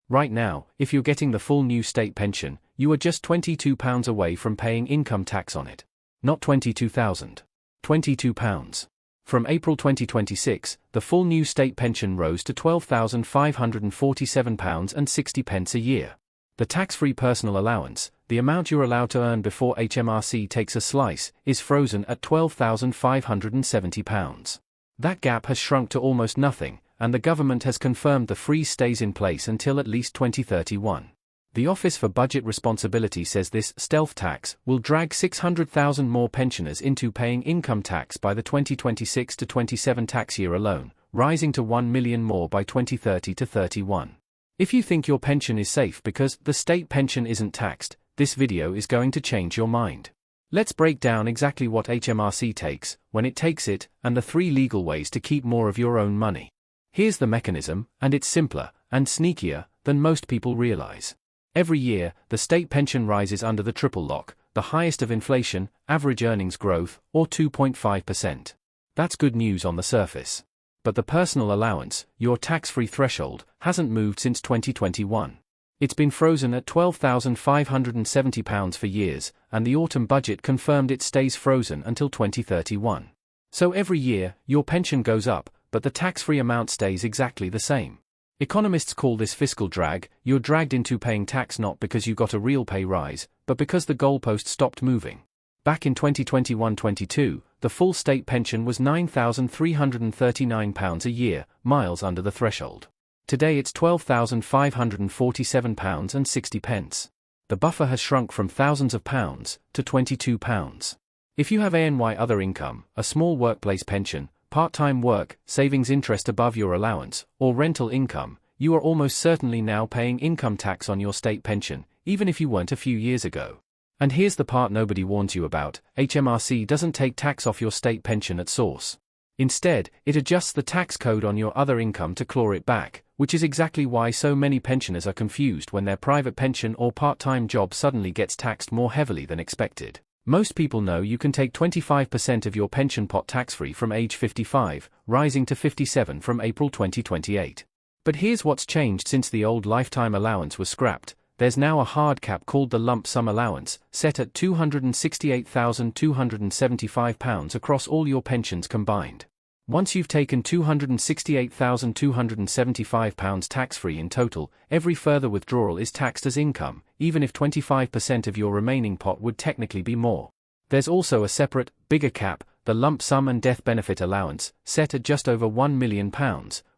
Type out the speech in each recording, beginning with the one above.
Right now, if you're getting the full new state pension, you are just £22 away from paying income tax on it. Not £22,000. £22. From April 2026, the full new state pension rose to £12,547.60 a year. The tax-free personal allowance, the amount you're allowed to earn before HMRC takes a slice, is frozen at £12,570. That gap has shrunk to almost nothing, and the government has confirmed the freeze stays in place until at least 2031. The Office for Budget Responsibility says this stealth tax will drag 600,000 more pensioners into paying income tax by the 2026 to 27 tax year alone, rising to 1 million more by 2030 to 31. If you think your pension is safe because the state pension isn't taxed, this video is going to change your mind. Let's break down exactly what HMRC takes, when it takes it, and the 3 legal ways to keep more of your own money. Here's the mechanism, and it's simpler and sneakier than most people realize. Every year, the state pension rises under the triple lock, the highest of inflation, average earnings growth, or 2.5%. That's good news on the surface. But the personal allowance, your tax-free threshold, hasn't moved since 2021. It's been frozen at £12,570 for years, and the autumn budget confirmed it stays frozen until 2031. So every year, your pension goes up, but the tax-free amount stays exactly the same. Economists call this fiscal drag. You're dragged into paying tax not because you got a real pay rise, but because the goalpost stopped moving. Back in 2021-22, the full state pension was £9,339 a year, miles under the threshold. Today it's £12,547.60. The buffer has shrunk from thousands of pounds to £22. If you have ANY other income, a small workplace pension, part-time work, savings interest above your allowance, or rental income, you are almost certainly now paying income tax on your state pension, even if you weren't a few years ago. And here's the part nobody warns you about: HMRC doesn't take tax off your state pension at source. Instead, it adjusts the tax code on your other income to claw it back, which is exactly why so many pensioners are confused when their private pension or part-time job suddenly gets taxed more heavily than expected. Most people know you can take 25% of your pension pot tax-free from age 55, rising to 57 from April 2028. But here's what's changed since the old lifetime allowance was scrapped. There's now a hard cap called the lump sum allowance, set at £268,275 across all your pensions combined. Once you've taken £268,275 tax-free in total, every further withdrawal is taxed as income, even if 25% of your remaining pot would technically be more. There's also a separate, bigger cap, the lump sum and death benefit allowance, set at just over £1 million,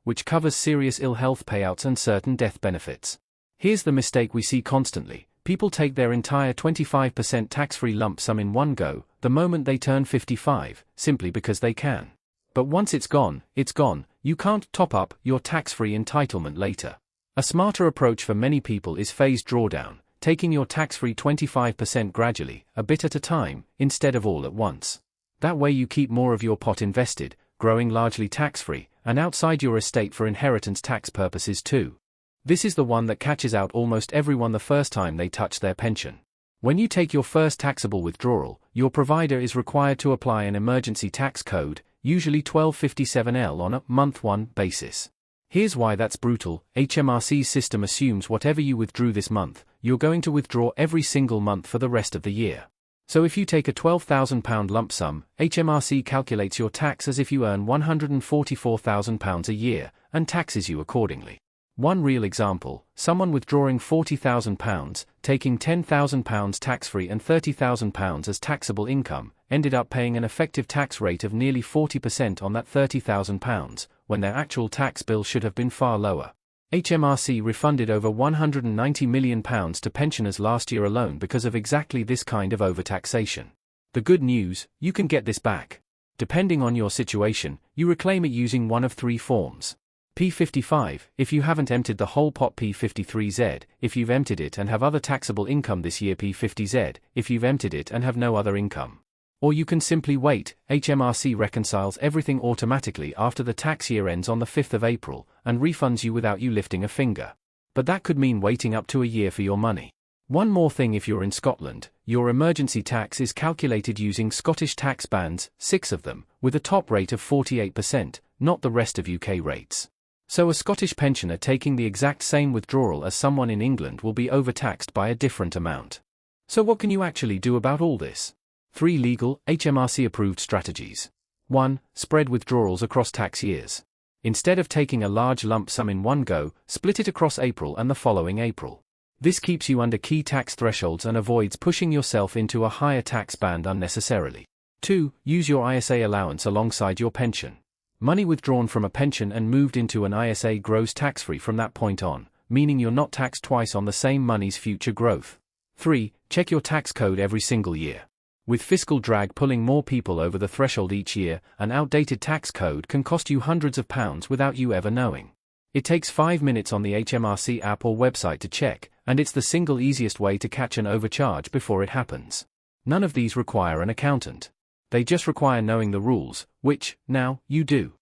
which covers serious ill health payouts and certain death benefits. Here's the mistake we see constantly: people take their entire 25% tax-free lump sum in one go, the moment they turn 55, simply because they can. But once it's gone, you can't top up your tax-free entitlement later. A smarter approach for many people is phased drawdown, taking your tax-free 25% gradually, a bit at a time, instead of all at once. That way you keep more of your pot invested, growing largely tax-free, and outside your estate for inheritance tax purposes too. This is the one that catches out almost everyone the first time they touch their pension. When you take your first taxable withdrawal, your provider is required to apply an emergency tax code, usually 1257L, on a month 1 basis. Here's why that's brutal: HMRC's system assumes whatever you withdrew this month, you're going to withdraw every single month for the rest of the year. So if you take a £12,000 lump sum, HMRC calculates your tax as if you earn £144,000 a year, and taxes you accordingly. One real example: someone withdrawing £40,000, taking £10,000 tax-free and £30,000 as taxable income, ended up paying an effective tax rate of nearly 40% on that £30,000, when their actual tax bill should have been far lower. HMRC refunded over £190 million to pensioners last year alone because of exactly this kind of overtaxation. The good news: you can get this back. Depending on your situation, you reclaim it using one of 3 forms. P55, if you haven't emptied the whole pot; P53Z, if you've emptied it and have other taxable income this year; P50Z, if you've emptied it and have no other income. Or you can simply wait. HMRC reconciles everything automatically after the tax year ends on the 5th of April, and refunds you without you lifting a finger. But that could mean waiting up to a year for your money. One more thing: if you're in Scotland, your emergency tax is calculated using Scottish tax bands, 6 of them, with a top rate of 48%, not the rest of UK rates. So a Scottish pensioner taking the exact same withdrawal as someone in England will be overtaxed by a different amount. So what can you actually do about all this? 3 legal, HMRC-approved strategies. 1. Spread withdrawals across tax years. Instead of taking a large lump sum in one go, split it across April and the following April. This keeps you under key tax thresholds and avoids pushing yourself into a higher tax band unnecessarily. 2. Use your ISA allowance alongside your pension. Money withdrawn from a pension and moved into an ISA grows tax-free from that point on, meaning you're not taxed twice on the same money's future growth. 3. Check your tax code every single year. With fiscal drag pulling more people over the threshold each year, an outdated tax code can cost you hundreds of pounds without you ever knowing. It takes 5 minutes on the HMRC app or website to check, and it's the single easiest way to catch an overcharge before it happens. None of these require an accountant. They just require knowing the rules, which, now, you do.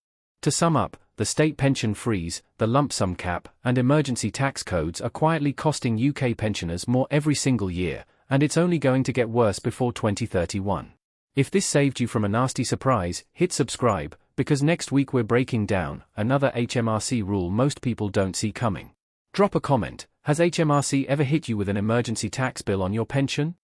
To sum up, the state pension freeze, the lump sum cap, and emergency tax codes are quietly costing UK pensioners more every single year, and it's only going to get worse before 2031. If this saved you from a nasty surprise, hit subscribe, because next week we're breaking down another HMRC rule most people don't see coming. Drop a comment. Has HMRC ever hit you with an emergency tax bill on your pension?